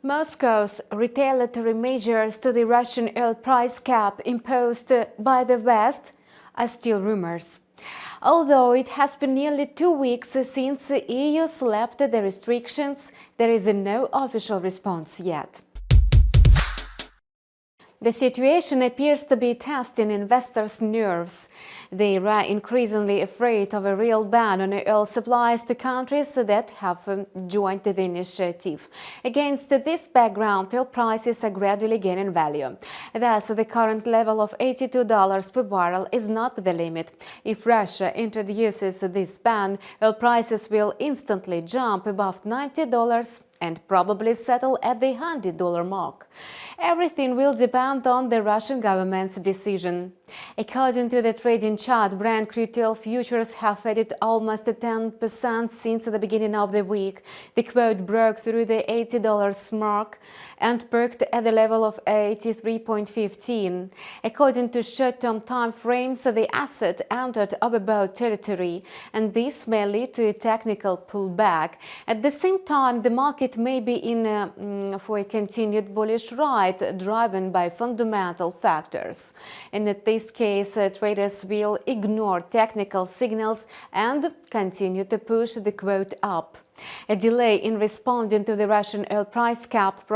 Moscow's retaliatory measures to the Russian oil price cap imposed by the West are still rumors. Although it has been nearly 2 weeks since the EU slapped the restrictions, there is no official response yet. The situation appears to be testing investors' nerves. They are increasingly afraid of a real ban on oil supplies to countries that have joined the initiative. Against this background, oil prices are gradually gaining value. Thus, the current level of $82 per barrel is not the limit. If Russia introduces this ban, oil prices will instantly jump above $90 and probably settle at the $100 mark. Everything will depend on the Russian government's decision. According to the trading chart, Brent crude oil futures have added almost 10% since the beginning of the week. The quote broke through the $80 mark and perked at the level of 83.15. According to short-term time frames, the asset entered overbought territory, and this may lead to a technical pullback. At the same time, the market may be for a continued bullish ride, driven by fundamental factors. In this case, traders will ignore technical signals and continue to push the quote up. A delay in responding to the Russian oil price cap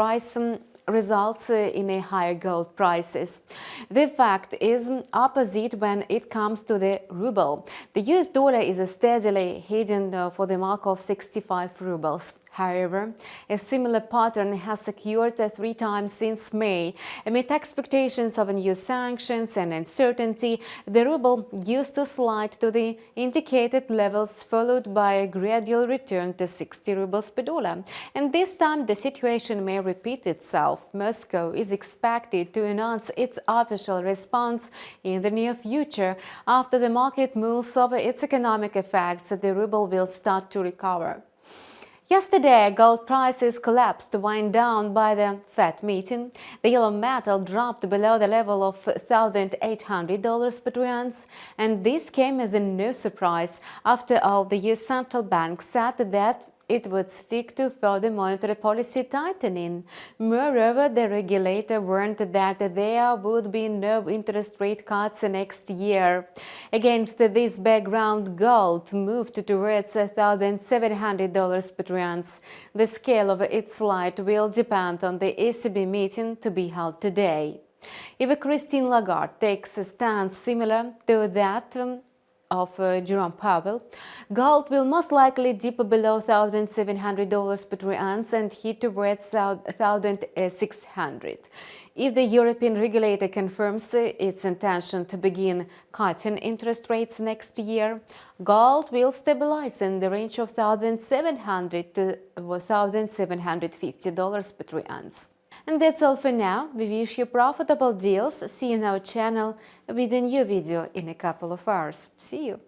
results in a higher gold prices. The fact is opposite when it comes to the ruble. The US dollar is steadily heading for the mark of 65 rubles. However, a similar pattern has occurred 3 times since May. Amid expectations of new sanctions and uncertainty, the ruble used to slide to the indicated levels, followed by a gradual return to 60 rubles per dollar. And this time, the situation may repeat itself. Moscow is expected to announce its official response in the near future. After the market moves over its economic effects, the ruble will start to recover. Yesterday, gold prices collapsed, wound down by the Fed meeting. The yellow metal dropped below the level of $1,800 per ounce, and this came as a no surprise. After all, the US Central Bank said that it would stick to further monetary policy tightening. Moreover, the regulator warned that there would be no interest rate cuts next year. Against this background, gold moved towards $1,700 per ounce. The scale of its slide will depend on the ECB meeting to be held today. If Christine Lagarde takes a stance similar to that of Jerome Powell, gold will most likely dip below $1,700 per ounce and hit towards $1,600. If the European regulator confirms its intention to begin cutting interest rates next year, gold will stabilize in the range of $1,700 to $1,750 per ounce. And that's all for now. We wish you profitable deals. See you on our channel with a new video in a couple of hours. See you!